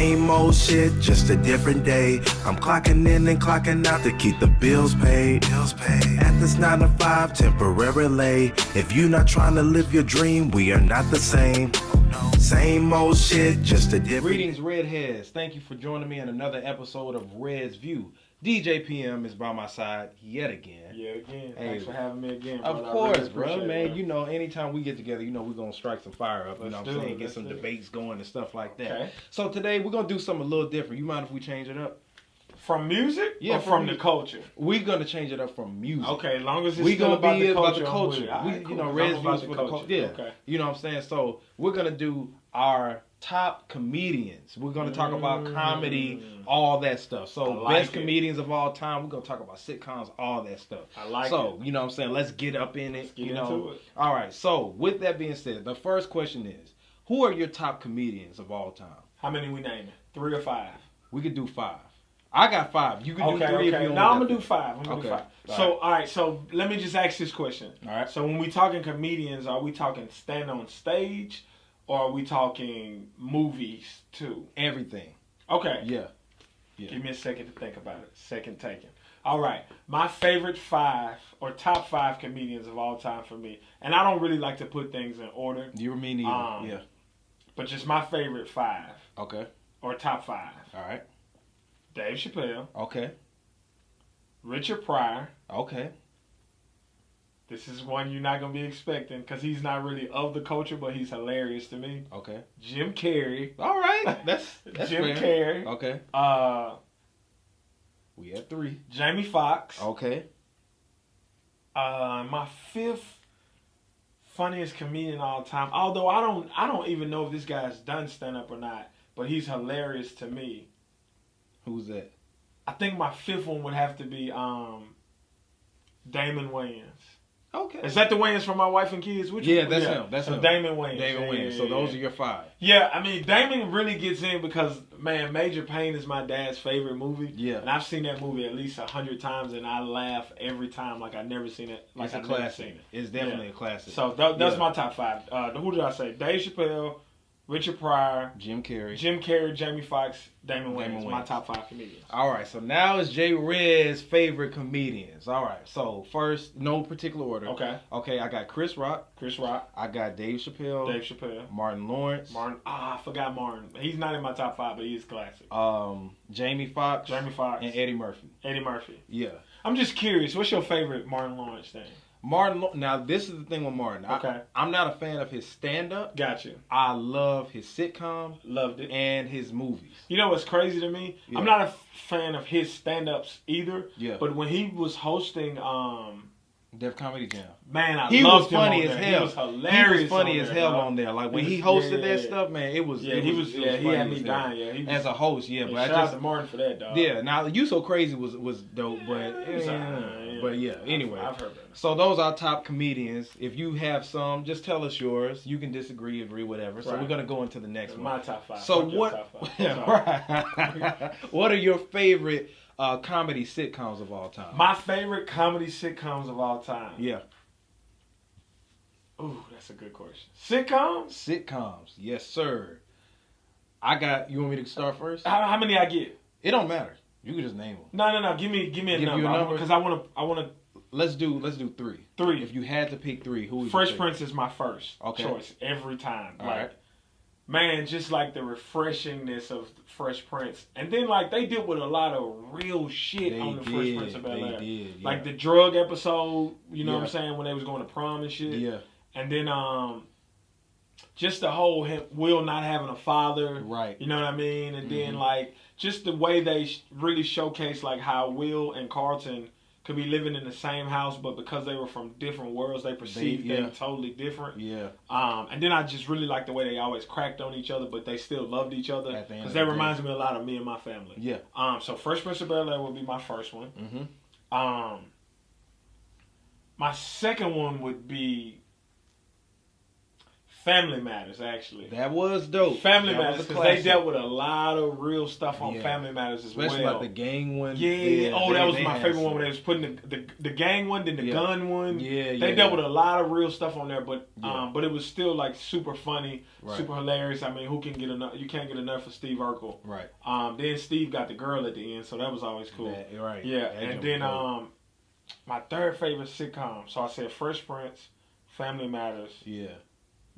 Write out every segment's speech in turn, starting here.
Same old shit, just a different day. I'm clocking in and clocking out to keep the bills paid. At this 9 to 5, temporarily. If you not trying to live your dream, we are not the same. Same old shit, just a different. Greetings, Redheads. Thank you for joining me in another episode of Red's View. DJ PM is by my side yet again. Hey, thanks for having me again, brother. Of course, really bro, man. It, You know, anytime we get together, you know, we're going to strike some fire up. You know what I'm saying? Get some debates going and stuff like that. Okay. So today, we're going to do something a little different. You mind if we change it up? From music? Yeah, or from the culture? We're going to change it up from music. Okay, as long as it's still about the culture. You know, Red's Views for the culture. Yeah. Okay. You know what I'm saying? So we're going to do our top comedians. We're going to talk about comedy, all that stuff. So best comedians of all time. We're going to talk about sitcoms, all that stuff. So, you know what I'm saying? Let's get up in it. Let's get into it. All right. So with that being said, the first question is, who are your top comedians of all time? How many we naming? 3 or 5? We could do 5. I got 5. You can do 3 if you want. Now I'm going to do 5. Okay. So, all right. So let me just ask this question. All right. So when we talking comedians, are we talking stand on stage? Or are we talking movies too? Everything. Okay. Yeah. Give me a second to think about it. Second taken. All right. My favorite 5 or top 5 comedians of all time for me. And I don't really like to put things in order. You or me neither. Yeah. But just my favorite 5. Okay. Or top 5. All right. Dave Chappelle. Okay. Richard Pryor. Okay. This is one you're not going to be expecting because he's not really of the culture, but he's hilarious to me. Okay. Jim Carrey. All right. That's Jim fair. Carrey. Okay. We had 3. Jamie Foxx. Okay. My 5th funniest comedian of all time, although I don't even know if this guy's done stand-up or not, but he's hilarious to me. Who's that? I think my 5th one would have to be Damon Wayans. Okay. Is that the Wayans from My Wife and Kids? That's him. That's him. Damon Wayans. Yeah. So those are your 5. Yeah, I mean, Damon really gets in because, man, Major Payne is my dad's favorite movie. Yeah. And I've seen that movie at least 100 times, and I laugh every time like I've never seen it. Like it's a classic. It's definitely a classic. So that's my top 5. Who did I say? Dave Chappelle, Richard Pryor, Jim Carrey, Jamie Foxx, Damon Wayans. My top 5 comedians. All right, so now it's J. Red's favorite comedians. All right, so first, no particular order. Okay, I got Chris Rock. I got Dave Chappelle. Martin Lawrence. I forgot Martin. He's not in my top 5, but he is classic. Jamie Foxx. And Eddie Murphy. Yeah. I'm just curious, what's your favorite Martin Lawrence thing? Now this is the thing with Martin. I'm not a fan of his stand-up. Gotcha. I love his sitcom. Loved it. And his movies. You know what's crazy to me? Yeah. I'm not a fan of his stand-ups either. Yeah. But when he was hosting Def Comedy Jam, man, he loved was funny him as on hell. He was hilarious. He was funny as hell on there. Like when he hosted that stuff, man, it was. He had me dying. Yeah, as a host, yeah. But shout out to Martin for that, dog. Yeah. Now You So Crazy was dope, but yeah. Anyway, I've heard that. So those are top comedians. If you have some, just tell us yours. You can disagree, agree, whatever. So we're gonna go into the next one. My top 5. So what? What are your favorite comedy sitcoms of all time? My favorite comedy sitcoms of all time. Yeah. Ooh, that's a good question. Sitcoms, yes, sir. You want me to start first? How many I get? It don't matter. You can just name them. No. Give me a number. Because I wanna. Let's do 3. 3. If you had to pick 3, who would Fresh Prince is my first choice every time. All right. Man, just like the refreshingness of Fresh Prince. And then, like, they deal with a lot of real shit on the Fresh Prince of Bel-Air. Like the drug episode, you know what I'm saying, when they was going to prom and shit. Yeah. And then, just the whole Will not having a father. Right. You know what I mean? And then, like, just the way they really showcase, like, how Will and Carlton could be living in the same house, but because they were from different worlds, they perceived them totally different. Yeah. And then I just really like the way they always cracked on each other, but they still loved each other. Because that reminds me a lot of me and my family. Yeah. So Fresh Prince of Bel-Air would be my first one. Mm-hmm. My second one would be Family Matters, actually. That was dope. Family Matters, because they dealt with a lot of real stuff on Family Matters as Especially well. Like the gang one. Yeah. That was my favorite one, where they was putting the gang one, then the gun one. They dealt with a lot of real stuff on there, but it was still like super funny, super hilarious. I mean, who can get enough? You can't get enough of Steve Urkel. Right. Then Steve got the girl at the end, so that was always cool. Right. Yeah, and then my third favorite sitcom. So I said Fresh Prince, Family Matters. Yeah.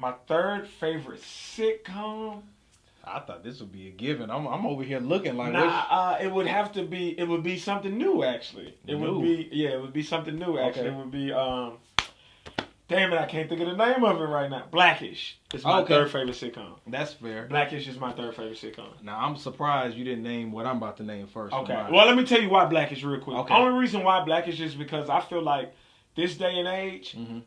My third favorite sitcom. I thought this would be a given. I'm over here looking like. It would have to be. It would be something new, actually. It would be something new, actually. Okay. It would be. Damn it! I can't think of the name of it right now. Blackish is my third favorite sitcom. That's fair. Blackish is my third favorite sitcom. Now I'm surprised you didn't name what I'm about to name first. Okay. Well, let me tell you why Blackish real quick. Okay. Only reason why Blackish is because I feel like this day and age. Mm-hmm.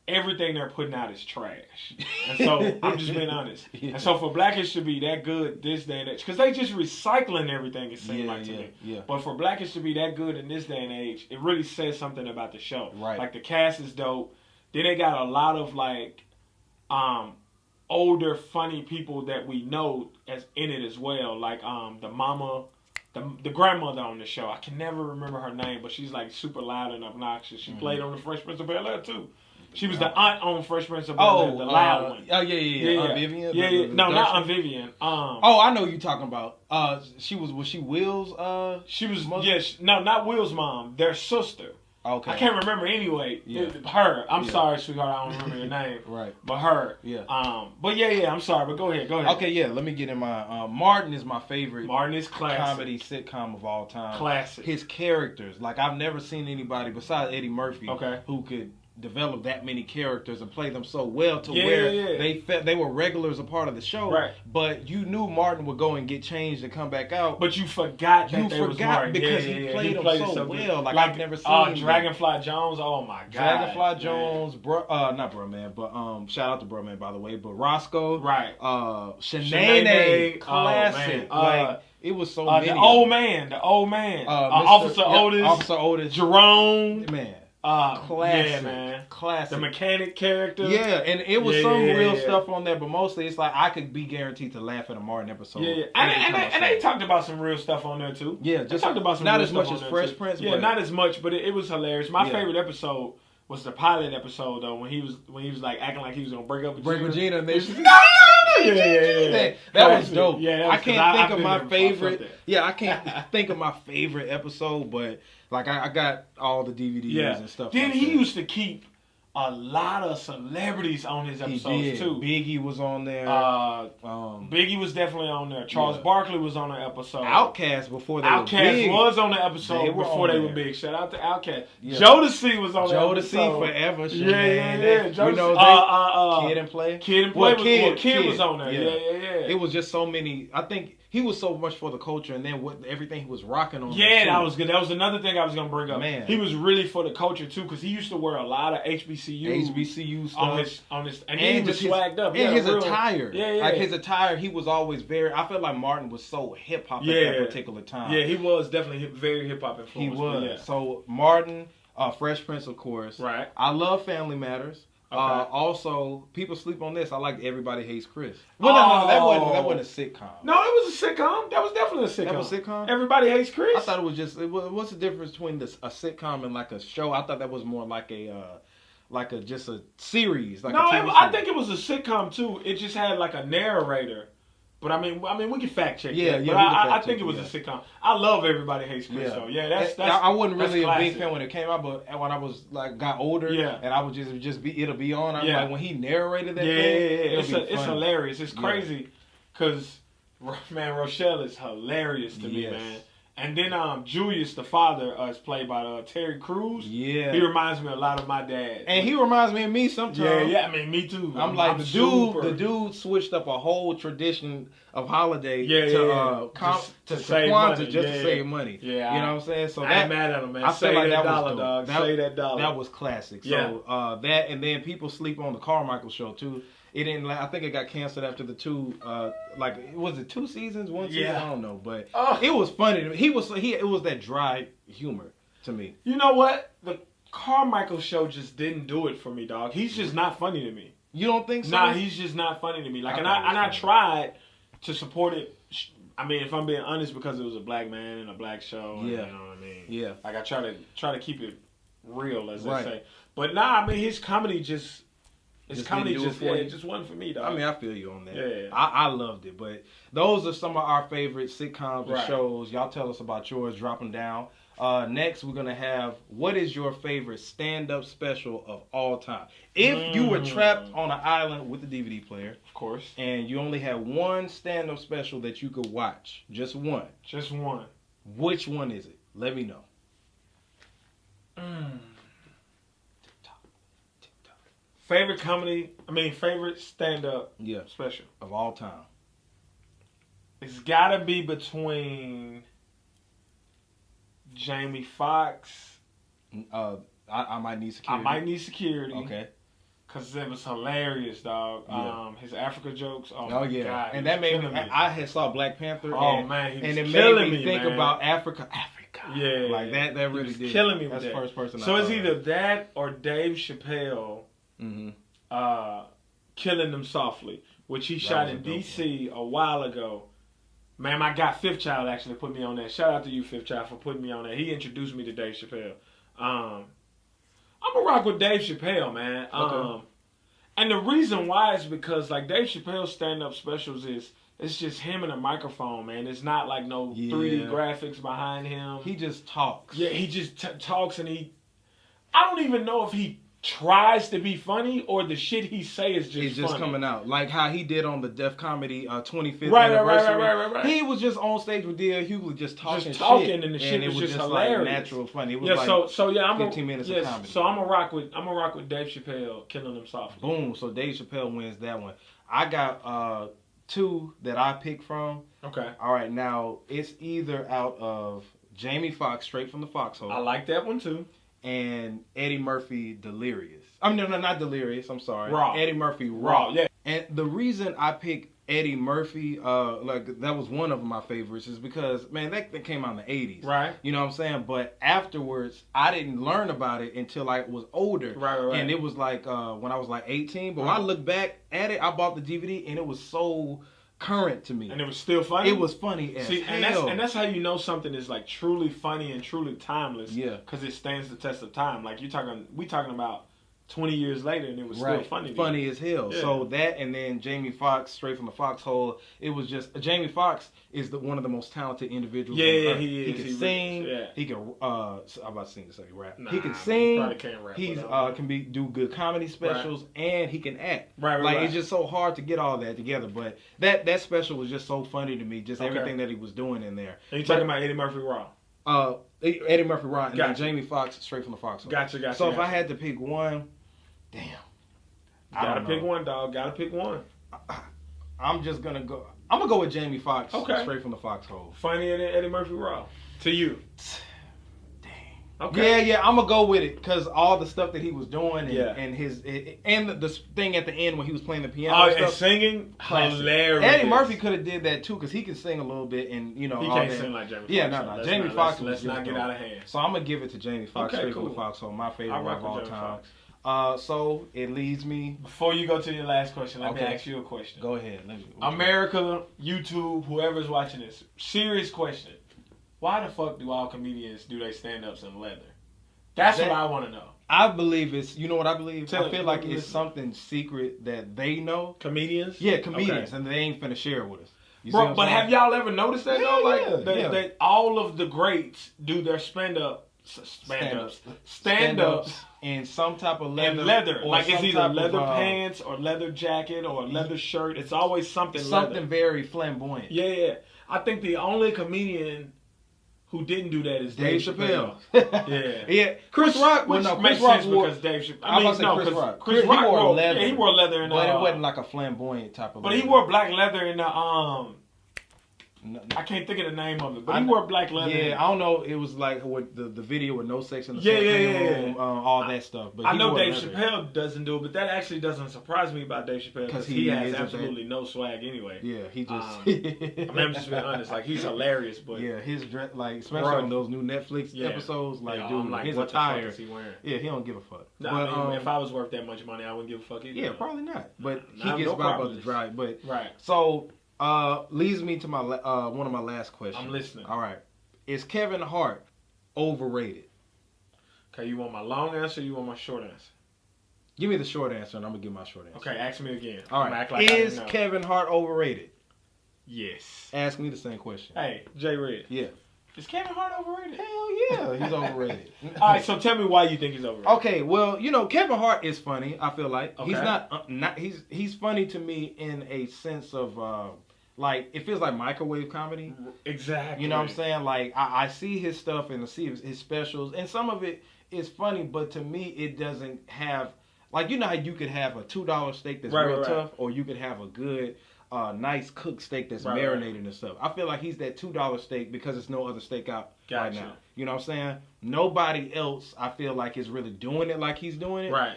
Everything they're putting out is trash. And so, I'm just being honest. Yeah. And so, for Blackish to be that good this day and age, because they just recycling everything, it seems like to me. Yeah. But for Blackish to be that good in this day and age, it really says something about the show. Right. Like, the cast is dope. Then they got a lot of, like, older, funny people that we know as in it as well. Like, the mama... The grandmother on the show. I can never remember her name, but she's, like, super loud and obnoxious. She played on The Fresh Prince of Bel-Air, too. She was the aunt on Fresh Prince of Bel-Air, the loud one. Oh, yeah. Aunt Vivian? Yeah. No, not Aunt Vivian. I know who you're talking about. Was she Will's? She was, no, not Will's mom. Their sister. Okay. I can't remember anyway. Yeah. Her. I'm sorry, sweetheart. I don't remember your name. Right. But her. Yeah. But yeah. I'm sorry. But go ahead. Okay. Yeah. Let me get in my. Martin is my favorite. Martin is classic. Comedy sitcom of all time. Classic. His characters, like I've never seen anybody besides Eddie Murphy, who could develop that many characters and play them so well to where they were regulars a part of the show. Right. But you knew Martin would go and get changed and come back out. But you forgot that they was Martin. Because he played them so well. Like I've never seen him. Dragonfly Jones. Oh my God. Dragonfly Jones. Not Bro Man, but shout out to Bro Man by the way. But Roscoe. Right. Shanae. Classic. Like it was so many. The old man. Officer Otis. Jerome. Man. Classic. Yeah, man. Classic. The mechanic character. Yeah, and it was some real stuff on there, but mostly it's like I could be guaranteed to laugh at a Martin episode. Yeah. And they talked about some real stuff on there too. Yeah, just talked about some not real as much stuff as Fresh Prince. Yeah, not as much, but it was hilarious. My favorite episode was the pilot episode though, when he was like acting like he was gonna break up with Gina. And then she's yeah. That was dope. Yeah, I can't think of my favorite. Yeah, I can't think of my favorite episode, but like I got all the DVDs and stuff. Then like he that. used to keep a lot of celebrities on his episodes too. Biggie was on there. Biggie was definitely on there. Charles Barkley was on the episode. Outkast before they were big. Was on the episode before they were big. Shout out to Outkast. Yeah. Jodeci was on the episode. Jodeci forever. Yeah. You know, Kid and Play. Kid was on there. Yeah. It was just so many. I think he was so much for the culture, and then everything he was rocking on. Yeah, that was good. That was another thing I was gonna bring up. Man, he was really for the culture too, because he used to wear a lot of HBCU stuff on his, and he was swagged up. And his attire, like his attire, he was always very. I feel like Martin was so hip hop at that particular time. Yeah, he was definitely very hip hop influenced. He was. So Martin, Fresh Prince, of course. Right. I love Family Matters. Okay. Also, people sleep on this. I like Everybody Hates Chris. Well, no, that wasn't a sitcom. No, it was a sitcom. That was definitely a sitcom. That was a sitcom? Everybody Hates Chris? I thought it was just... What's the difference between a sitcom and like a show? I thought that was more like just a series. Like I think it was a sitcom too. It just had like a narrator. But I mean, we can fact check that. But I think it was a sitcom. I love Everybody Hates Chris though. Yeah, that's I wasn't really a big fan when it came out, but when I was like got older, and I would just be it'll be on. I'm like when he narrated that thing, it's hilarious. It's crazy because man, Rochelle is hilarious to me, man. And then Julius, the father, is played by Terry Crews. Yeah. He reminds me a lot of my dad. And he reminds me of me sometimes. Yeah, I mean, me too. I'm like, the dude switched up a whole tradition of holiday to Kwanzaa just to save money. Yeah. You know what I'm saying? So I ain't mad at him, man. I feel like that dollar, was dog. Say that dollar. That was classic. So that, and then people sleep on the Carmichael show too. It didn't. I think it got canceled after the two. Was it 2 seasons? 1 season? I don't know, but it was funny to me. It was that dry humor to me. You know what? The Carmichael show just didn't do it for me, dog. He's just not funny to me. You don't think so? Nah, he's just not funny to me. Like, and I tried to support it. I mean, if I'm being honest, because it was a black man and a black show. And, you know what I mean? Yeah. Like, I try to keep it real, as they say. But nah, I mean, his comedy just. His comedy it just wasn't for me, though. I mean, I feel you on that. Yeah. I loved it. But those are some of our favorite sitcoms and shows. Y'all tell us about yours. Drop them down. Next, we're going to have, what is your favorite stand-up special of all time? If you were trapped on an island with a DVD player. Of course. And you only had one stand-up special that you could watch. Just one. Just one. Which one is it? Let me know. Favorite favorite stand-up special. Of all time. It's got to be between Jamie Foxx. I Might Need Security. I Might Need Security. Okay. Because it was hilarious, dog. Yeah. His Africa jokes. Oh yeah. God, and that made me. I had saw Black Panther. Oh, man. And it made me think about Africa. Yeah. Like that really did. Killing me with that. That's the first person So it's either that or Dave Chappelle Killing Them Softly, which he shot in D.C. a while ago. Man, my guy Fifth Child actually put me on that. Shout out to you, Fifth Child, for putting me on that. He introduced me to Dave Chappelle. I'm gonna rock with Dave Chappelle, man. And the reason why is because like Dave Chappelle's stand-up specials it's just him and a microphone, man. It's not like no 3D graphics behind him. He just talks. Yeah, he just talks, and I don't even know if he tries to be funny or the shit he say is just it's just funny. Coming out. Like how he did on the Def Comedy 25th anniversary. Right. He was just on stage with D.L. Hughes just talking shit. And the shit was just like hilarious. natural funny. It was I'm 15 minutes of comedy. So I'm gonna rock with Dave Chappelle, Killing Them Softly. Boom. So Dave Chappelle wins that one. I got two that I picked from. Okay. All right. Now it's either out of Jamie Foxx, Straight from the Foxhole. I like that one too. And Eddie Murphy, Delirious. I mean, no, not Delirious. I'm sorry. Raw. Eddie Murphy, Raw. Yeah. And the reason I picked Eddie Murphy, like that was one of my favorites, is because man, that came out in the '80s. Right. You know what I'm saying? But afterwards, I didn't learn about it until I was older. Right. And it was like when I was like 18. But when I look back at it, I bought the DVD, and it was so current to me. And it was still funny? It was funny as hell. And that's how you know something is like truly funny and truly timeless. Yeah. Because it stands the test of time. Like we talking about 20 years later, and it was still funny. Funny as hell. Yeah. So that, and then Jamie Foxx, Straight from the Foxhole. It was just Jamie Foxx is one of the most talented individuals. Yeah, he is. He can sing. Yeah. He can. I'm about to sing to say rap. Nah, he can sing. He probably can't rap. He's do good comedy specials, and he can act. Right. It's just so hard to get all that together. But that special was just so funny to me. Just everything that he was doing in there. And you talking about Eddie Murphy Raw? Eddie Murphy Raw, and then Jamie Foxx, Straight from the Foxhole. Gotcha. So if I had to pick one. Damn. Gotta pick one, dog. Gotta pick one. I'm just gonna go. I'm gonna go with Jamie Foxx. Okay. Straight from the Foxhole. Funnier than Eddie Murphy Raw. To you. Dang. Okay. Yeah. I'm gonna go with it because all the stuff that he was doing and the thing at the end when he was playing the piano. And singing, hilarious. Eddie Murphy could have did that too because he can sing a little bit and he can't sing like Jamie Foxx. Yeah, no. Jamie Foxx. Let's not get out of hand. So I'm gonna give it to Jamie Foxx. Straight from the Foxhole. My favorite of all time. So it leads me. Before you go to your last question, let me ask you a question. Go ahead. America, YouTube, whoever's watching this, serious question. Why the fuck do all comedians do they stand-ups in leather? That's what I want to know. I believe it's, you know what I believe? I feel like it's something secret that they know. Comedians? Yeah, comedians, and they ain't finna share it with us. Bro, but have y'all ever noticed that though? Like all of the greats do their stand-ups in some type of leather. And leather. Like it's either leather pants or leather jacket or leather shirt. It's always something very flamboyant. Yeah. I think the only comedian who didn't do that is Dave Chappelle. Yeah. Chris Rock. Chris Rock wore because Dave Chappelle. Chris Rock. Chris Rock wore leather. Yeah, he wore leather in but it wasn't like a flamboyant type of leather. But he wore black leather in the I can't think of the name of it, but he wore black leather. Yeah, I don't know. It was like with the video with no sex in the room, all that stuff. But I know Dave Chappelle doesn't do it, but that actually doesn't surprise me about Dave Chappelle because he has absolutely no swag anyway. Yeah, he just. I'm just being honest. Like he's hilarious, but his dress, like especially on those new Netflix episodes, like dude, like, his what attire. The fuck is he wearing? Yeah, he don't give a fuck. No, but, I mean, if I was worth that much money, I wouldn't give a fuck either. Yeah, probably not. But he gets by about the drive. But right. So. Leads me to my one of my last questions. I'm listening. All right, is Kevin Hart overrated? Okay, you want my long answer or you want my short answer? Give me the short answer and I'm going to give my short answer. Okay, ask me again. All right, act like is Kevin Hart overrated? Yes. Ask me the same question. Hey, J Red. Yeah. Is Kevin Hart overrated? Hell yeah, he's overrated. All right, so tell me why you think he's overrated. Okay, well, Kevin Hart is funny. I feel like he's not he's funny to me in a sense of like it feels like microwave comedy. Exactly. You know what I'm saying? Like I see his stuff and I see his specials, and some of it is funny, but to me it doesn't have like how you could have a $2 steak that's real tough, or you could have a good. Nice cooked steak that's marinated and stuff. I feel like he's that $2 steak because there's no other steak out right now. You know what I'm saying? Nobody else, I feel like, is really doing it like he's doing it. Right.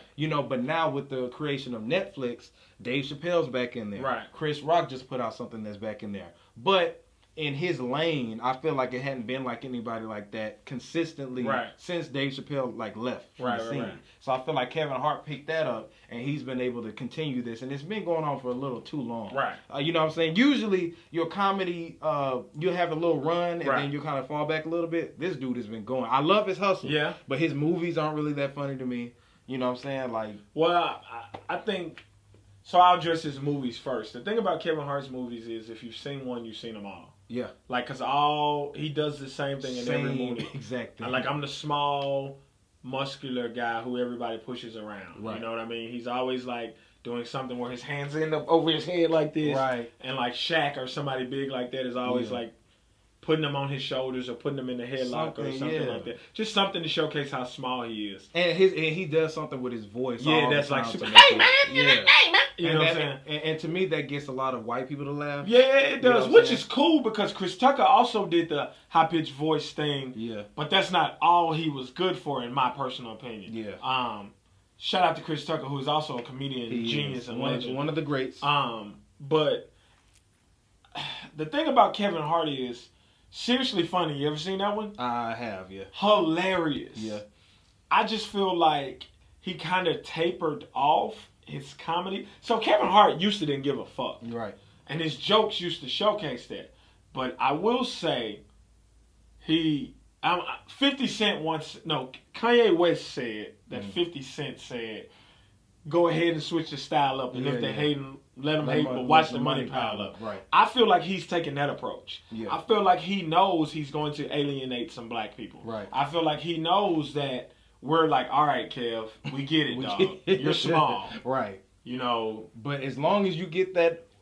But now with the creation of Netflix, Dave Chappelle's back in there. Right. Chris Rock just put out something that's back in there. But in his lane, I feel like it hadn't been like anybody like that consistently since Dave Chappelle left from the scene. So I feel like Kevin Hart picked that up, and he's been able to continue this, and it's been going on for a little too long. Right. You know what I'm saying? Usually your comedy, you'll have a little run, and then you kind of fall back a little bit. This dude has been going. I love his hustle. Yeah. But his movies aren't really that funny to me. You know what I'm saying? Like. Well, I think. So I'll address his movies first. The thing about Kevin Hart's movies is if you've seen one, you've seen them all. Yeah. Like, because he does the same thing in every movie. Exactly. Like, I'm the small, muscular guy who everybody pushes around. Right. You know what I mean? He's always, like, doing something where his hands end up over his head like this. Right. And, like, Shaq or somebody big like that is always, like, putting them on his shoulders or putting them in the headlock or something like that. Just something to showcase how small he is. And he does something with his voice. Yeah, that's like super. Hey man, hey man. You know what I'm saying? And to me, that gets a lot of white people to laugh. Yeah, it does, which is cool because Chris Tucker also did the high pitched voice thing. Yeah. But that's not all he was good for, in my personal opinion. Yeah. Shout out to Chris Tucker, who's also a comedian, genius, and legend. One of the greats. But the thing about Kevin Hart is. Seriously funny. You ever seen that one? I have, yeah. Hilarious. Yeah. I just feel like he kind of tapered off his comedy. So Kevin Hart used to didn't give a fuck. Right. And his jokes used to showcase that. But I will say, 50 Cent Kanye West said that 50 Cent said, go ahead and switch the style up. And if they hate him, let them hate, but watch the money pile up. Right. I feel like he's taking that approach. Yeah. I feel like he knows he's going to alienate some black people. Right. I feel like he knows that we're like, all right, Kev, we get it, dog. You're small. Right. But as long as you get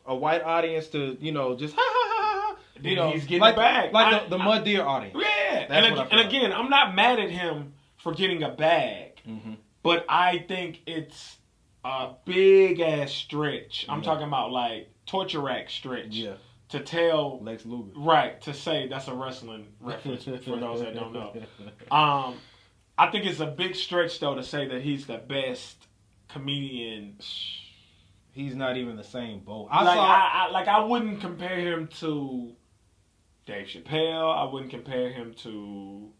a white audience to, just ha ha ha ha. He's getting it back. Like the Mud Deer audience. Yeah. And again, I'm not mad at him for getting a bag. Mm-hmm. But I think it's a big ass stretch. I'm talking about like torture rack stretch. Yeah. To tell Lex Luger. Right, to say that's a wrestling reference for those that don't know. I think it's a big stretch though to say that he's the best comedian. He's not even the same boat. I wouldn't compare him to Dave Chappelle. I wouldn't compare him to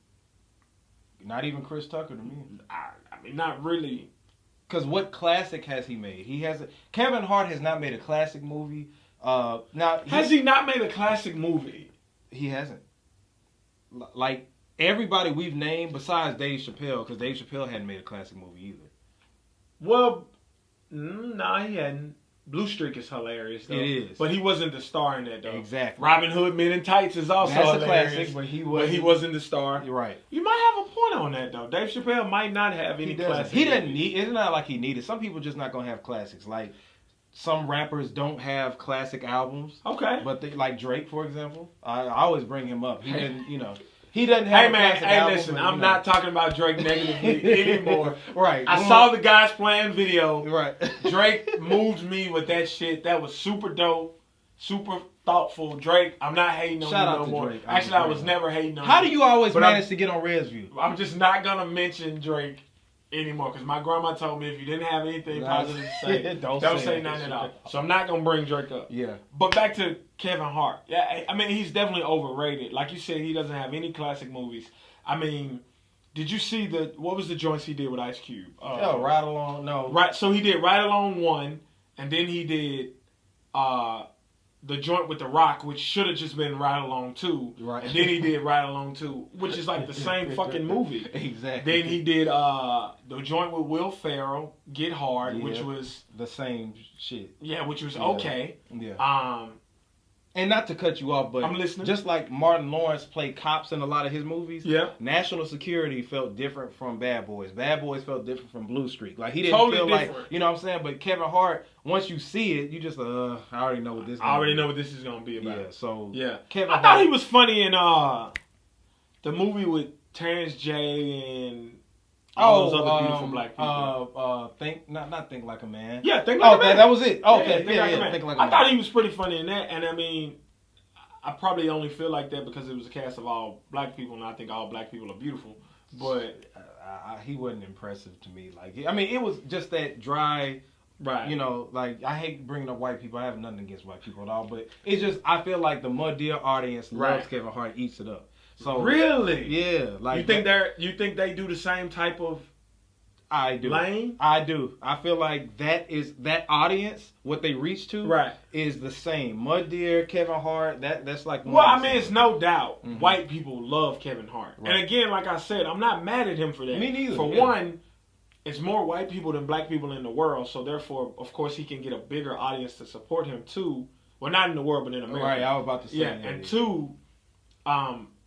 not even Chris Tucker to me. I mean, not really. Because what classic has he made? Kevin Hart has not made a classic movie. Has he not made a classic movie? He hasn't. Like everybody we've named besides Dave Chappelle, because Dave Chappelle hadn't made a classic movie either. Well, no, he hadn't. Blue Streak is hilarious, though. It is. But he wasn't the star in that, though. Exactly. Robin Hood Men in Tights is also hilarious. That's a classic, but he wasn't the star. You're right. You might have a point on that, though. Dave Chappelle might not have any classics. He doesn't need. It's not like he needed. Some people just not gonna have classics. Like some rappers don't have classic albums. Okay. But they, like Drake, for example, I always bring him up. He didn't. He doesn't have a classic album. Listen, but, I'm not talking about Drake negatively anymore. Right. I saw the Guys Playing video. Right. Drake moved me with that shit. That was super dope. Super thoughtful. Drake, I'm not hating on Shout you out no to more. Drake. Actually, I was never hating on you. How do you always But manage to get on Red's View? I'm just not going to mention Drake anymore because my grandma told me if you didn't have anything positive to say, don't say nothing at all. So I'm not going to bring Drake up. Yeah. But back to Kevin Hart. Yeah, I mean, he's definitely overrated. Like you said, he doesn't have any classic movies. I mean, did you see what was the joints he did with Ice Cube? Ride Along, no. Right, so he did Ride Along 1, and then he did the joint with The Rock, which should have just been Ride Along 2. Right. And then he did Ride Along 2, which is like the same fucking movie. Exactly. Then he did the joint with Will Ferrell, Get Hard, which was the same shit. Yeah, which was okay. Yeah. And not to cut you off, but I'm listening. Just like Martin Lawrence played cops in a lot of his movies, yeah. National Security felt different from Bad Boys. Bad Boys felt different from Blue Streak. Like he didn't totally feel different. like, you know what I'm saying? But Kevin Hart, once you see it, you just I already know what this. I already know what this is gonna be about. Yeah. So yeah, Kevin I thought he was funny in the movie with Terrence J and all those other beautiful black people. Think Like a Man. Yeah, Think Like a Man. That was it. Okay, Think Like a Man. Think Like a Man. I thought he was pretty funny in that, and I mean, I probably only feel like that because it was a cast of all black people, and I think all black people are beautiful. But he wasn't impressive to me. Like, I mean, it was just that dry. Right. You know, like, I hate bringing up white people. I have nothing against white people at all, but it's just I feel like the Mud Deer audience loves Kevin Hart, eats it up. So really, yeah, like you think they do the same type of I do. lane? I do. I feel like that audience, what they reach to, is the same. Mud Deer, Kevin Hart, that's like. Well, I mean, it's no doubt white people love Kevin Hart, and again, like I said, I'm not mad at him for that. Me neither. For one, it's more white people than black people in the world, so therefore, of course, he can get a bigger audience to support him too. Well, not in the world, but in America. Right. I was about to say. Yeah, and two,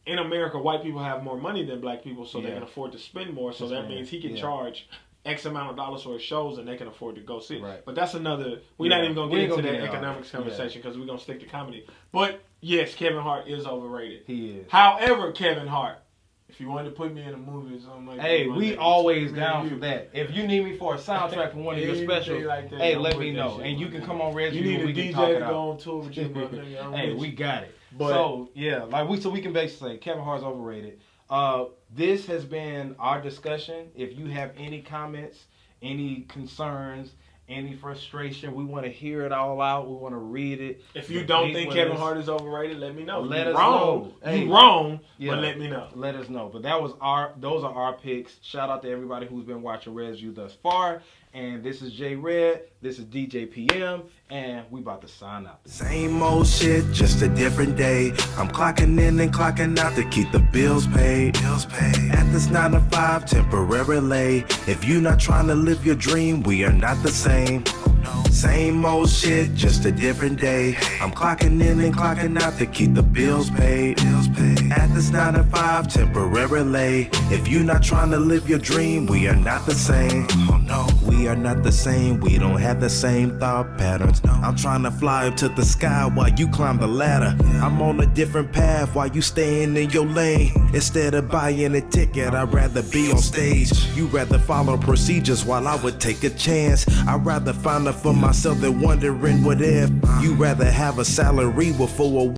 in America, white people have more money than black people, so they can afford to spend more. So that means he can charge X amount of dollars for his shows, and they can afford to go see it. Right. But that's another. We're not even gonna get into that economics conversation because we're gonna stick to comedy. But yes, Kevin Hart is overrated. He is. However, Kevin Hart, if you wanted to put me in a movie or something like that, hey, we always down for that. If you need me for a soundtrack for one of your specials, hey, let me know, and you can come on Red. You need a DJ to go on tour with you, hey, we got it. But, so yeah, like we can basically say Kevin Hart's overrated. This has been our discussion. If you have any comments, any concerns, any frustration, we want to hear it all out. We want to read it. If you don't think Kevin Hart is overrated, let me know. Let us know. You're wrong, but let me know. Let us know. But those are our picks. Shout out to everybody who's been watching Red's View thus far. And this is J Red, this is DJ PM, and we about to sign out. Same old shit, just a different day. I'm clocking in and clocking out to keep the bills paid. At this 9 to 5 temporarily. If you not trying to live your dream, we are not the same. Same old shit, just a different day. I'm clocking in and clocking out to keep the bills paid. At this 9 to 5 temporarily. If you not trying to live your dream, we are not the same. We are not the same, we don't have the same thought patterns. I'm trying to fly up to the sky while you climb the ladder. I'm on a different path while you staying in your lane. Instead of buying a ticket, I'd rather be on stage. You rather follow procedures while I would take a chance. I'd rather find out for myself than wondering what if. You rather have a salary before a